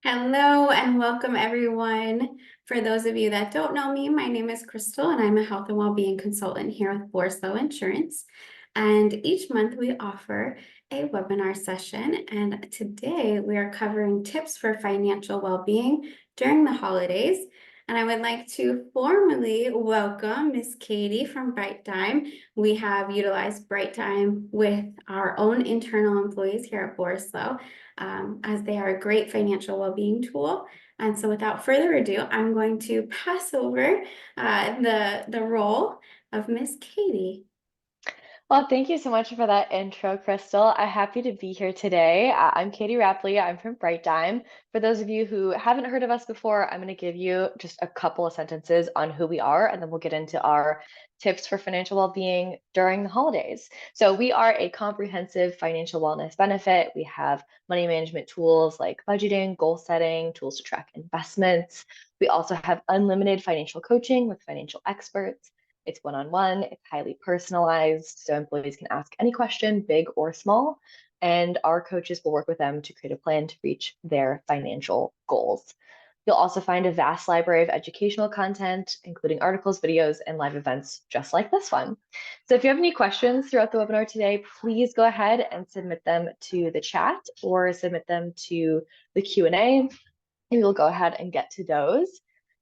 Hello and welcome everyone. For those of you that don't know me, my name is Crystal and I'm a health and well-being consultant here with Borslow Insurance. And each month we offer a webinar session. And today we are covering tips for financial well-being during the holidays. And I would like to formally welcome Miss Katie from Bright Time. We have utilized Bright Time with our own internal employees here at Borslow, as they are a great financial well-being tool. And so without further ado, I'm going to pass over the role of Miss Katie. Well, thank you so much for that intro, Crystal. I'm happy to be here today. I'm Katie Rapley. I'm from Bright Dime. For those of you who haven't heard of us before, I'm going to give you just a couple of sentences on who we are, and then we'll get into our tips for financial well-being during the holidays. So we are a comprehensive financial wellness benefit. We have money management tools like budgeting, goal setting, tools to track investments. We also have unlimited financial coaching with financial experts. It's one-on-one, it's highly personalized, so employees can ask any question, big or small, and our coaches will work with them to create a plan to reach their financial goals. You'll also find a vast library of educational content, including articles, videos, and live events just like this one. So if you have any questions throughout the webinar today, please go ahead and submit them to the chat or submit them to the Q&A, and we'll go ahead and get to those.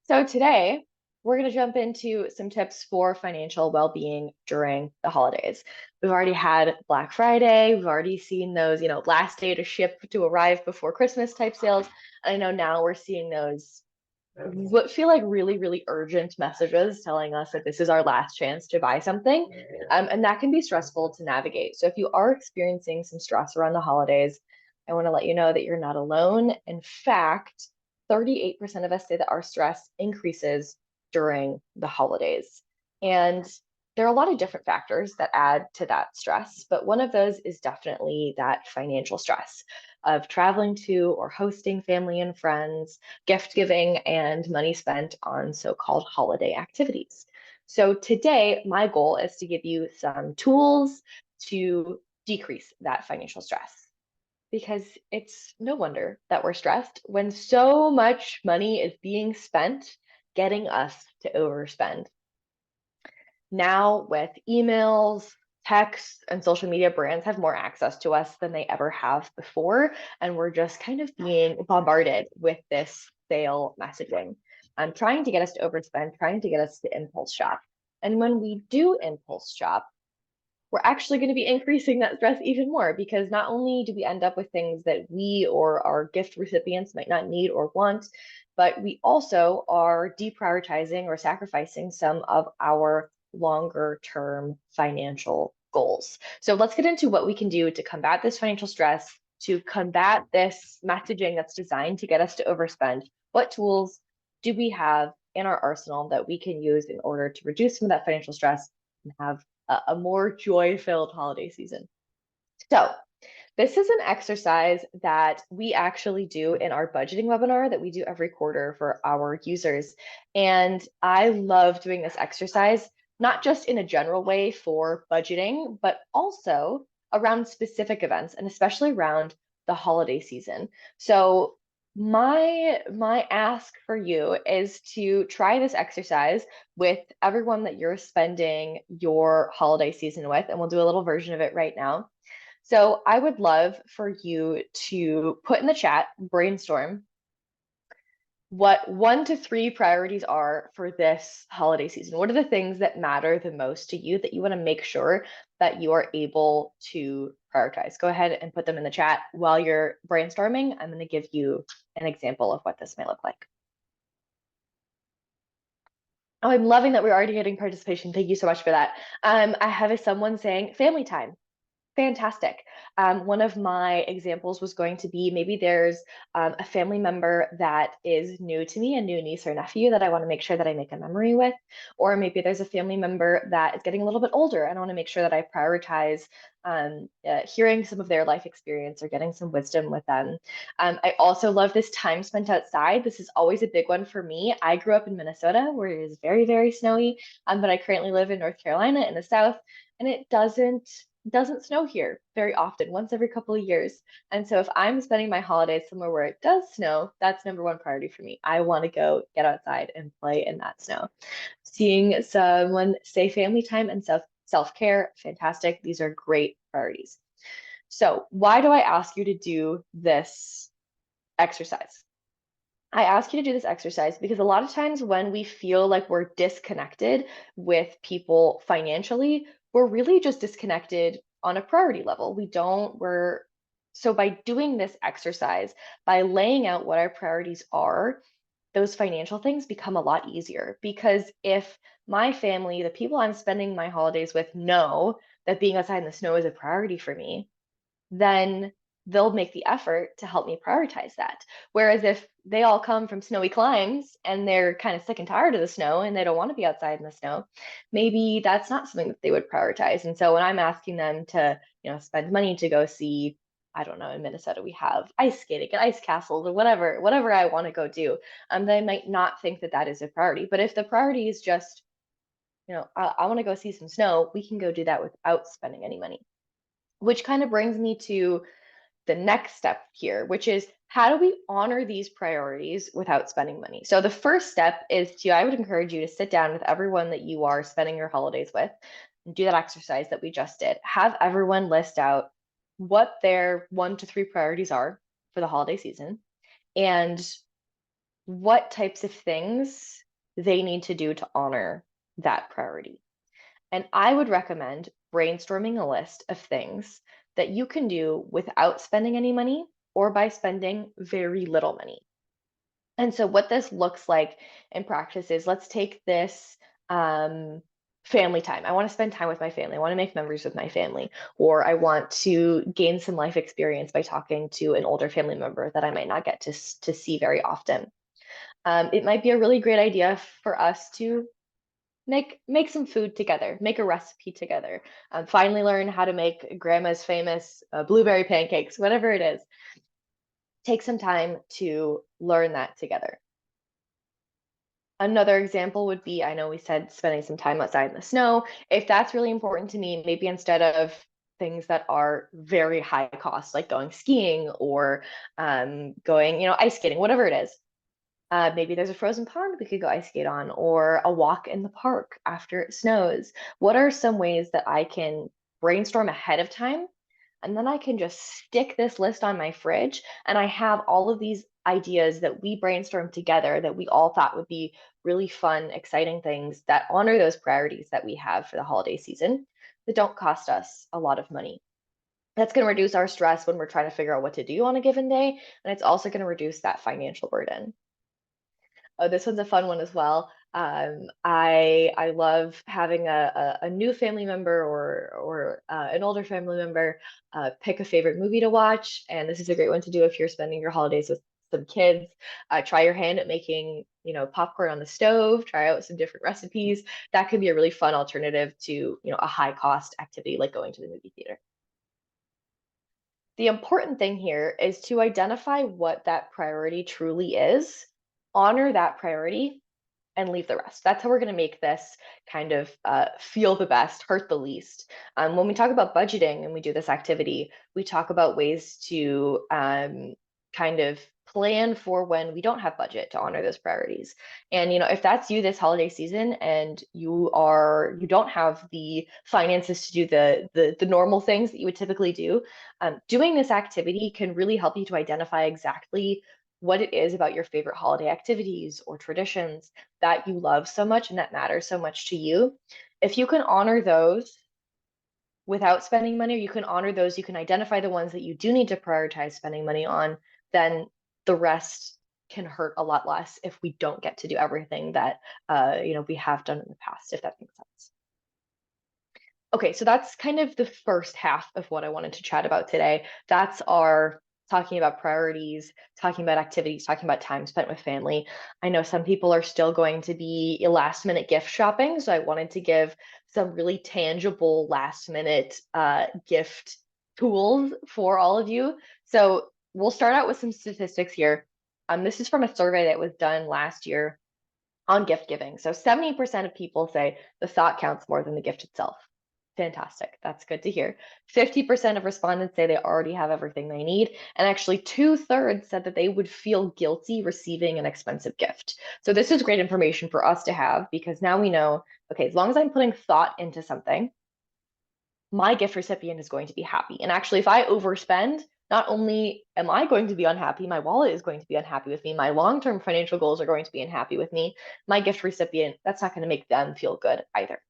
So today, we're going to jump into some tips for financial well-being during the holidays. We've already had Black Friday. We've already seen those, last day to ship to arrive before Christmas type sales. And I know now we're seeing those what feel like really, really urgent messages telling us that this is our last chance to buy something. And that can be stressful to navigate. So if you are experiencing some stress around the holidays, I want to let you know that you're not alone. In fact, 38% of us say that our stress increases during the holidays. And there are a lot of different factors that add to that stress, but one of those is definitely that financial stress of traveling to or hosting family and friends, gift giving, and money spent on so-called holiday activities. So today, my goal is to give you some tools to decrease that financial stress, because it's no wonder that we're stressed when so much money is being spent getting us to overspend. Now, with emails, texts, and social media, brands have more access to us than they ever have before. And we're just kind of being bombarded with this sale messaging, trying to get us to overspend, trying to get us to impulse shop. And when we do impulse shop, we're actually going to be increasing that stress even more, because not only do we end up with things that we or our gift recipients might not need or want, but we also are deprioritizing or sacrificing some of our longer term financial goals. So let's get into what we can do to combat this financial stress, to combat this messaging that's designed to get us to overspend. What tools do we have in our arsenal that we can use in order to reduce some of that financial stress and have a more joy-filled holiday season? So this is an exercise that we actually do in our budgeting webinar that we do every quarter for our users. And I love doing this exercise, not just in a general way for budgeting, but also around specific events, and especially around the holiday season. So my ask for you is to try this exercise with everyone that you're spending your holiday season with, and we'll do a little version of it right now. So I would love for you to put in the chat, brainstorm what 1 to 3 priorities are for this holiday season. What are the things that matter the most to you that you want to make sure that you are able to prioritize? Go ahead and put them in the chat while you're brainstorming. I'm going to give you an example of what this may look like. Oh, I'm loving that we're already getting participation. Thank you so much for that. I have someone saying family time. Fantastic. One of my examples was going to be, maybe there's a family member that is new to me, a new niece or nephew that I want to make sure that I make a memory with. Or maybe there's a family member that is getting a little bit older and I want to make sure that I prioritize hearing some of their life experience or getting some wisdom with them. I also love this time spent outside. This is always a big one for me. I grew up in Minnesota, where it is very, very snowy, but I currently live in North Carolina in the South, and it doesn't doesn't snow here very often, once every couple of years. And so if I'm spending my holidays somewhere where it does snow, that's number one priority for me. I want to go get outside and play in that snow. Seeing someone say family time and self-care, fantastic. These are great priorities. So why do I ask you to do this exercise? I ask you to do this exercise because a lot of times when we feel like we're disconnected with people financially, we're really just disconnected on a priority level. So by doing this exercise, by laying out what our priorities are, those financial things become a lot easier. Because if my family, the people I'm spending my holidays with, know that being outside in the snow is a priority for me, then they'll make the effort to help me prioritize that. Whereas if they all come from snowy climes and they're kind of sick and tired of the snow and they don't want to be outside in the snow, maybe that's not something that they would prioritize. And so when I'm asking them to, spend money to go see, I don't know, in Minnesota we have ice skating and ice castles or whatever I want to go do, they might not think that that is a priority. But if the priority is just, I want to go see some snow, we can go do that without spending any money. Which kind of brings me to the next step here, which is how do we honor these priorities without spending money? So the first step is I would encourage you to sit down with everyone that you are spending your holidays with and do that exercise that we just did. Have everyone list out what their 1 to 3 priorities are for the holiday season and what types of things they need to do to honor that priority. And I would recommend brainstorming a list of things that you can do without spending any money or by spending very little money. And so, what this looks like in practice is let's take this family time. I want to spend time with my family. I want to make memories with my family, or I want to gain some life experience by talking to an older family member that I might not get to see very often. It might be a really great idea for us to make some food together, make a recipe together, finally learn how to make grandma's famous blueberry pancakes, whatever it is. Take some time to learn that together. Another example would be, I know we said spending some time outside in the snow. If that's really important to me, maybe instead of things that are very high cost, like going skiing or going, ice skating, whatever it is, maybe there's a frozen pond we could go ice skate on, or a walk in the park after it snows. What are some ways that I can brainstorm ahead of time? And then I can just stick this list on my fridge, and I have all of these ideas that we brainstormed together that we all thought would be really fun, exciting things that honor those priorities that we have for the holiday season that don't cost us a lot of money. That's going to reduce our stress when we're trying to figure out what to do on a given day, and it's also going to reduce that financial burden. Oh, this one's a fun one as well. I love having a new family member or an older family member pick a favorite movie to watch, and this is a great one to do if you're spending your holidays with some kids. Try your hand at making, popcorn on the stove. Try out some different recipes. That could be a really fun alternative to, a high cost activity like going to the movie theater. The important thing here is to identify what that priority truly is, honor that priority, and leave the rest. That's how we're going to make this kind of feel the best, hurt the least. When we talk about budgeting and we do this activity, we talk about ways to kind of plan for when we don't have budget to honor those priorities. And if that's you this holiday season and you don't have the finances to do the normal things that you would typically do, doing this activity can really help you to identify exactly what it is about your favorite holiday activities or traditions that you love so much and that matter so much to you. If you can honor those without spending money, or you can honor those, you can identify the ones that you do need to prioritize spending money on, then the rest can hurt a lot less if we don't get to do everything that we have done in the past, if that makes sense. Okay, so that's kind of the first half of what I wanted to chat about today. That's our talking about priorities, talking about activities, talking about time spent with family. I know some people are still going to be last minute gift shopping, so I wanted to give some really tangible last minute gift tools for all of you. So we'll start out with some statistics here. This is from a survey that was done last year on gift giving. So 70% of people say the thought counts more than the gift itself. Fantastic. That's good to hear. 50% of respondents say they already have everything they need, and actually two-thirds said that they would feel guilty receiving an expensive gift. So this is great information for us to have because now we know, okay, as long as I'm putting thought into something, my gift recipient is going to be happy. And actually, if I overspend, not only am I going to be unhappy, my wallet is going to be unhappy with me, my long-term financial goals are going to be unhappy with me, my gift recipient, that's not going to make them feel good either.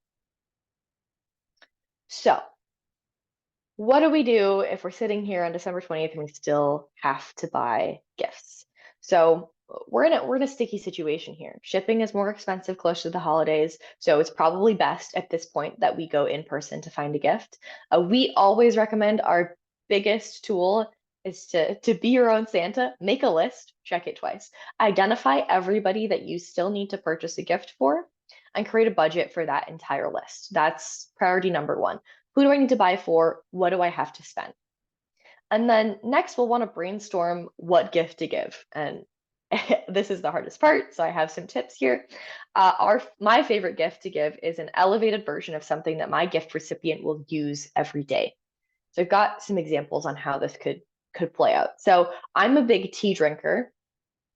So what do we do if we're sitting here on December 20th and we still have to buy gifts? So we're in a sticky situation here. Shipping is more expensive close to the holidays, so it's probably best at this point that we go in person to find a gift. We always recommend our biggest tool is to be your own Santa. Make a list, check it twice. Identify everybody that you still need to purchase a gift for, and create a budget for that entire list. That's priority number one. Who do I need to buy for? What do I have to spend? And then next, we'll want to brainstorm what gift to give. And this is the hardest part, so I have some tips here. My favorite gift to give is an elevated version of something that my gift recipient will use every day. So I've got some examples on how this could play out. So I'm a big tea drinker.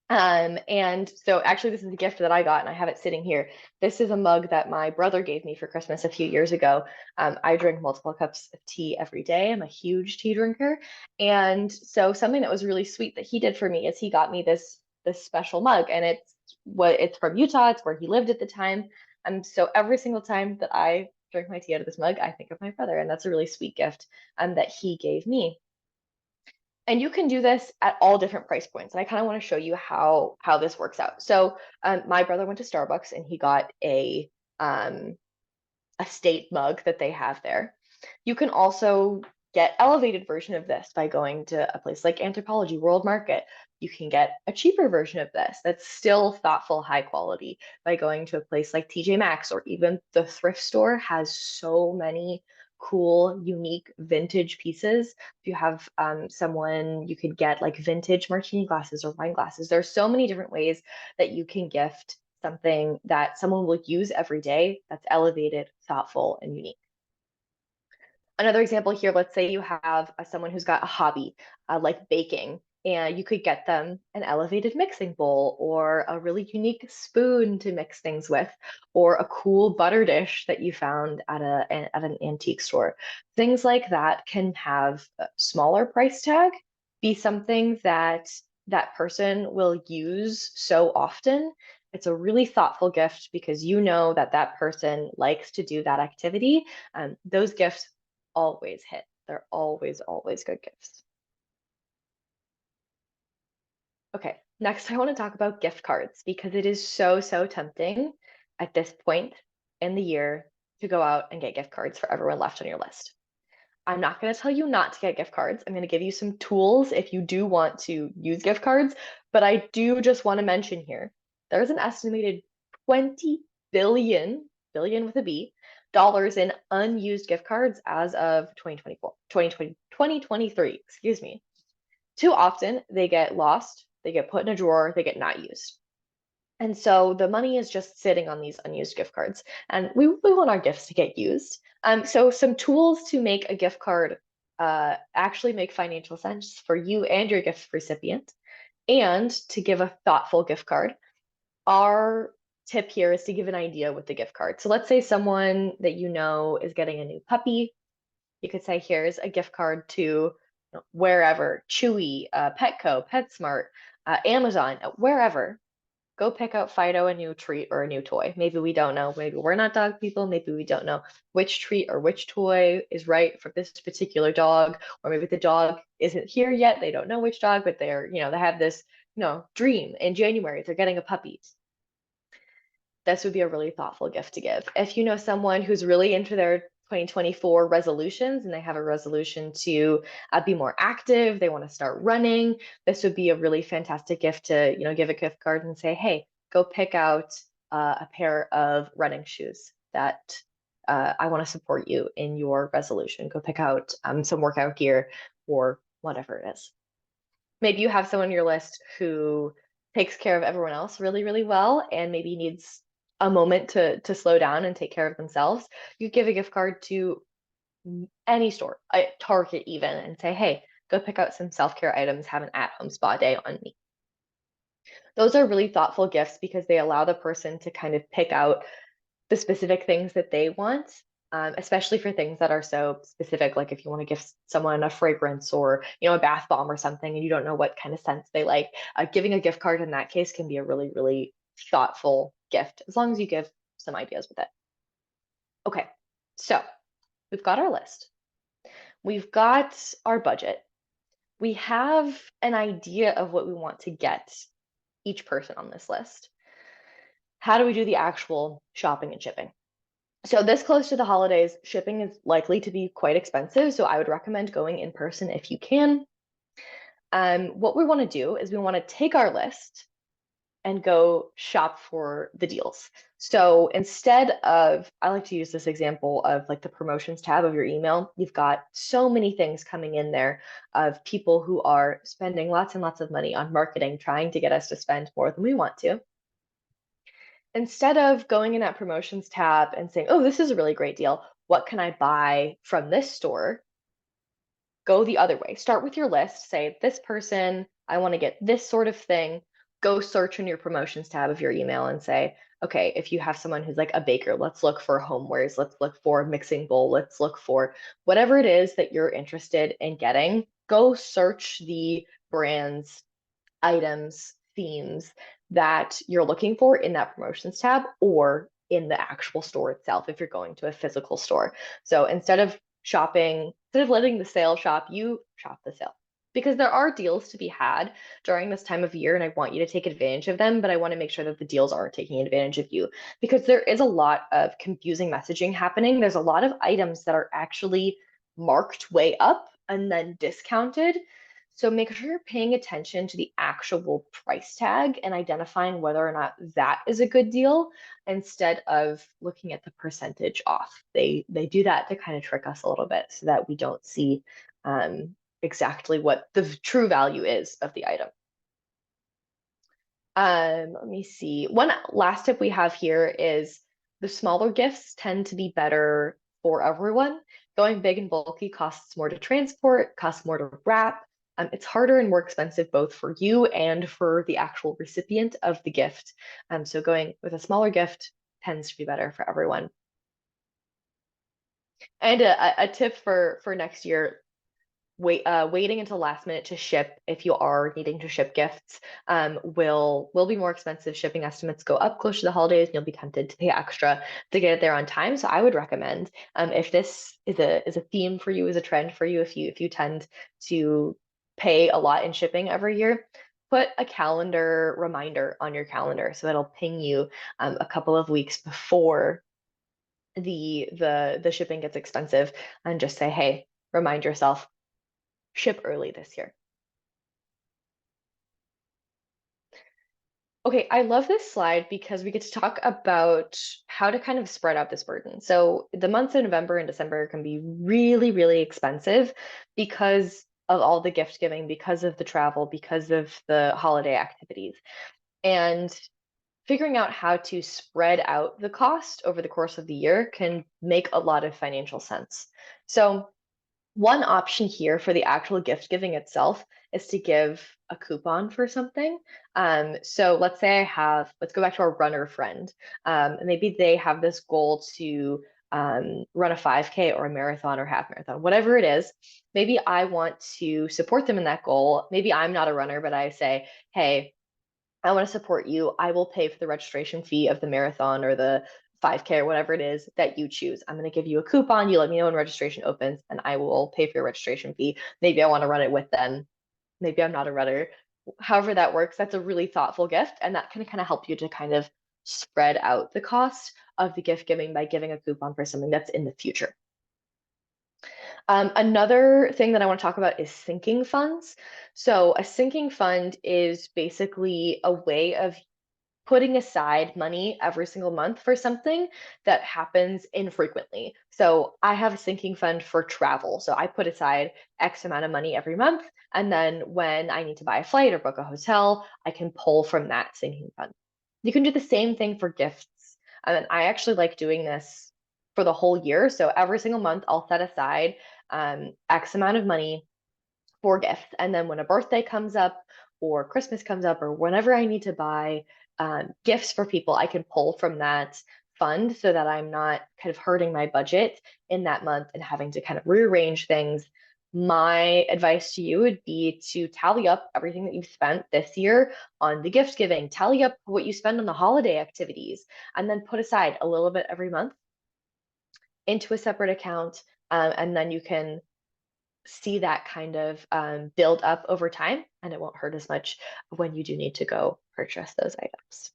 And so actually this is a gift that I got and I have it sitting here. This is a mug that my brother gave me for Christmas a few years ago. I drink multiple cups of tea every day. I'm a huge tea drinker. And so something that was really sweet that he did for me is he got me this special mug and it's from Utah. It's where he lived at the time. So every single time that I drink my tea out of this mug, I think of my brother, and that's a really sweet gift that he gave me. And you can do this at all different price points. And I kind of want to show you how this works out. So my brother went to Starbucks and he got a state mug that they have there. You can also get elevated version of this by going to a place like Anthropologie World Market. You can get a cheaper version of this that's still thoughtful, high quality by going to a place like TJ Maxx, or even the thrift store has so many cool, unique vintage pieces. If you have someone, you could get like vintage martini glasses or wine glasses. There's so many different ways that you can gift something that someone will use every day that's elevated, thoughtful, and unique. Another example here, let's say you have someone who's got a hobby like baking, and you could get them an elevated mixing bowl or a really unique spoon to mix things with, or a cool butter dish that you found at an antique store. Things like that can have a smaller price tag, be something that that person will use so often. It's a really thoughtful gift because you know that that person likes to do that activity. Those gifts always hit. They're always, always good gifts. Okay, next I want to talk about gift cards because it is so, so tempting at this point in the year to go out and get gift cards for everyone left on your list. I'm not going to tell you not to get gift cards. I'm going to give you some tools if you do want to use gift cards, but I do just want to mention here, there's an estimated 20 billion with a B, dollars in unused gift cards as of 2024, 2020, 2023, excuse me. Too often they get lost, they get put in a drawer, they get not used. And so the money is just sitting on these unused gift cards. And we want our gifts to get used. So some tools to make a gift card actually make financial sense for you and your gift recipient, and to give a thoughtful gift card. Our tip here is to give an idea with the gift card. So let's say someone that you know is getting a new puppy. You could say, here's a gift card to wherever, Chewy, Petco, PetSmart, Amazon, wherever. Go pick out Fido a new treat or a new toy. Maybe we don't know. Maybe we're not dog people. Maybe we don't know which treat or which toy is right for this particular dog. Or maybe the dog isn't here yet. They don't know which dog, but they have this, dream in January. They're getting a puppy. This would be a really thoughtful gift to give. If you know someone who's really into their 2024 resolutions and they have a resolution to be more active, they want to start running, this would be a really fantastic gift to, give a gift card and say, hey, go pick out a pair of running shoes that I want to support you in your resolution. Go pick out some workout gear or whatever it is. Maybe you have someone on your list who takes care of everyone else really, really well and maybe needs a moment to slow down and take care of themselves. You give a gift card to any store, Target even, and say, hey, go pick out some self-care items, have an at-home spa day on me. Those are really thoughtful gifts because they allow the person to kind of pick out the specific things that they want, especially for things that are so specific, like if you want to give someone a fragrance or a bath bomb or something, and you don't know what kind of scents they like. Giving a gift card in that case can be a really, really thoughtful gift, as long as you give some ideas with it. Okay, so we've got our list, we've got our budget, we have an idea of what we want to get each person on this list. How do we do the actual shopping and shipping? So this close to the holidays, shipping is likely to be quite expensive, so I would recommend going in person if you can. What we want to do is we want to take our list and go shop for the deals. So instead of, I like to use this example of like the promotions tab of your email. You've got so many things coming in there of people who are spending lots and lots of money on marketing, trying to get us to spend more than we want to. Instead of going in that promotions tab and saying, oh, this is a really great deal, what can I buy from this store? Go the other way. Start with your list. Say, this person, I want to get this sort of thing. Go search in your promotions tab of your email and say, okay, if you have someone who's like a baker, let's look for homewares, let's look for a mixing bowl, let's look for whatever it is that you're interested in getting. Go search the brands, items, themes that you're looking for in that promotions tab or in the actual store itself if you're going to a physical store. So instead of letting the sale shop, you shop the sale. Because there are deals to be had during this time of year, and I want you to take advantage of them, but I want to make sure that the deals aren't taking advantage of you because there is a lot of confusing messaging happening. There's a lot of items that are actually marked way up and then discounted. So make sure you're paying attention to the actual price tag and identifying whether or not that is a good deal instead of looking at the percentage off. They do that to kind of trick us a little bit so that we don't see exactly what the true value is of the item. Let me see. One last tip we have here is the smaller gifts tend to be better for everyone. Going big and bulky costs more to transport, costs more to wrap. It's harder and more expensive both for you and for the actual recipient of the gift. So going with a smaller gift tends to be better for everyone. And a tip for next year, waiting until last minute to ship if you are needing to ship gifts will be more expensive. Shipping estimates go up close to the holidays, and you'll be tempted to pay extra to get it there on time. So I would recommend if this is a theme for you, is a trend for you, if you tend to pay a lot in shipping every year, put a calendar reminder on your calendar so it'll ping you a couple of weeks before the shipping gets expensive, and just say, hey, remind yourself, ship early this year. Okay, I love this slide because we get to talk about how to kind of spread out this burden. So the months of November and December can be really, really expensive because of all the gift giving, because of the travel, because of the holiday activities. And figuring out how to spread out the cost over the course of the year can make a lot of financial sense. So one option here for the actual gift giving itself is to give a coupon for something. So let's go back to our runner friend. Maybe they have this goal to run a 5K or a marathon or half marathon, whatever it is. Maybe I want to support them in that goal. Maybe I'm not a runner, but I say, hey, I want to support you. I will pay for the registration fee of the marathon or the 5K or whatever it is that you choose. I'm going to give you a coupon. You let me know when registration opens, and I will pay for your registration fee. Maybe I want to run it with them. Maybe I'm not a runner. However that works, that's a really thoughtful gift, and that can kind of help you to kind of spread out the cost of the gift giving by giving a coupon for something that's in the future. Another thing that I want to talk about is sinking funds. So a sinking fund is basically a way of putting aside money every single month for something that happens infrequently. So I have a sinking fund for travel. So I put aside X amount of money every month. And then when I need to buy a flight or book a hotel, I can pull from that sinking fund. You can do the same thing for gifts. And I actually like doing this for the whole year. So every single month, I'll set aside X amount of money for gifts. And then when a birthday comes up or Christmas comes up or whenever I need to buy gifts for people, I can pull from that fund so that I'm not kind of hurting my budget in that month and having to kind of rearrange things. My advice to you would be to tally up everything that you've spent this year on the gift giving, tally up what you spend on the holiday activities, and then put aside a little bit every month into a separate account. And then you can see that kind of build up over time, and it won't hurt as much when you do need to go purchase those items.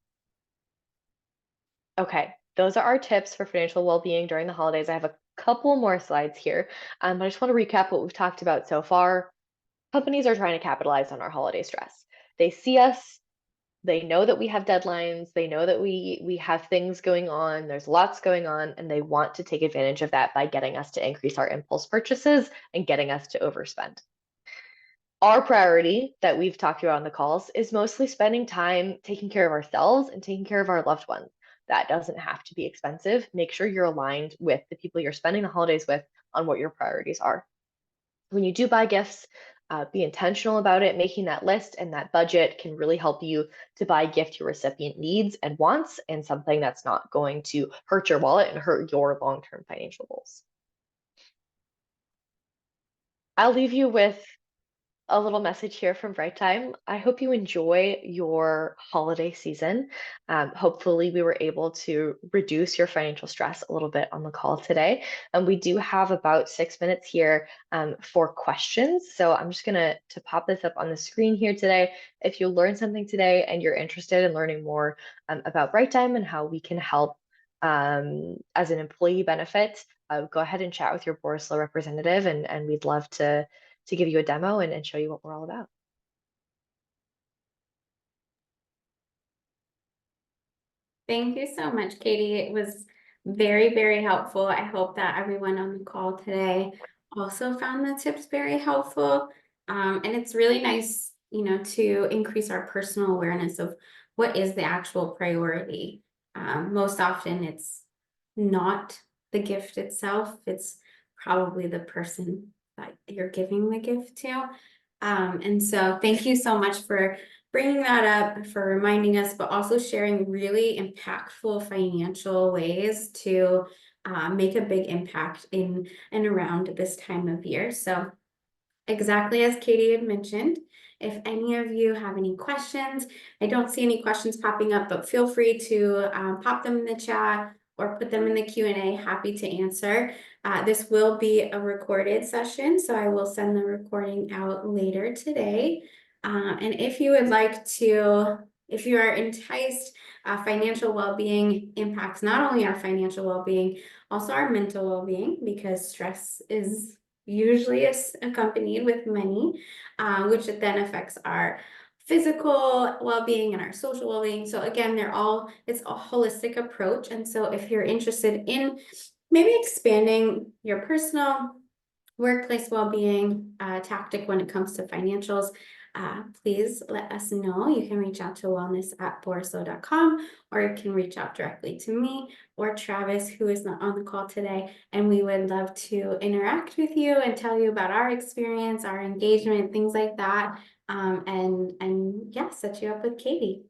Okay, those are our tips for financial well-being during the holidays. I have a couple more slides here, but I just want to recap what we've talked about so far. Companies are trying to capitalize on our holiday stress. They see us, they know that we have deadlines, they know that we have things going on, there's lots going on, and they want to take advantage of that by getting us to increase our impulse purchases and getting us to overspend. Our priority that we've talked about on the calls is mostly spending time taking care of ourselves and taking care of our loved ones. That doesn't have to be expensive. Make sure you're aligned with the people you're spending the holidays with on what your priorities are. When you do buy gifts, be intentional about it. Making that list and that budget can really help you to buy a gift your recipient needs and wants, and something that's not going to hurt your wallet and hurt your long-term financial goals. I'll leave you with a little message here from Bright Time. I hope you enjoy your holiday season. Hopefully, we were able to reduce your financial stress a little bit on the call today. And we do have about 6 minutes here for questions. So I'm just gonna to pop this up on the screen here today. If you learned something today and you're interested in learning more about Bright Time and how we can help as an employee benefit, go ahead and chat with your Borislow representative, and we'd love to give you a demo and show you what we're all about. Thank you so much, Katie. It was very, very helpful. I hope that everyone on the call today also found the tips very helpful. And it's really nice, to increase our personal awareness of what is the actual priority. Most often it's not the gift itself, it's probably the person that you're giving the gift to. And so thank you so much for bringing that up, for reminding us, but also sharing really impactful financial ways to make a big impact in and around this time of year. So exactly as Katie had mentioned, if any of you have any questions, I don't see any questions popping up, but feel free to pop them in the chat or put them in the Q&A. Happy to answer. This will be a recorded session, so I will send the recording out later today. And if you would like to, if you are enticed, financial well-being impacts not only our financial well-being, also our mental well-being, because stress is usually is accompanied with money, which then affects our physical well-being and our social well-being. So again, it's a holistic approach. And so if you're interested in maybe expanding your personal workplace well-being tactic when it comes to financials, please let us know. You can reach out to wellness@borislow.com, or you can reach out directly to me or Travis, who is not on the call today, and we would love to interact with you and tell you about our experience, our engagement, things like that, and yeah, set you up with Katie.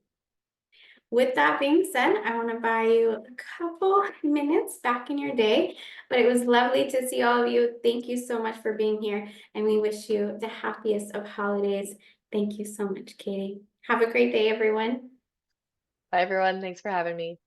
With that being said, I want to buy you a couple minutes back in your day, but it was lovely to see all of you. Thank you so much for being here, and we wish you the happiest of holidays. Thank you so much, Katie. Have a great day, everyone. Bye, everyone. Thanks for having me.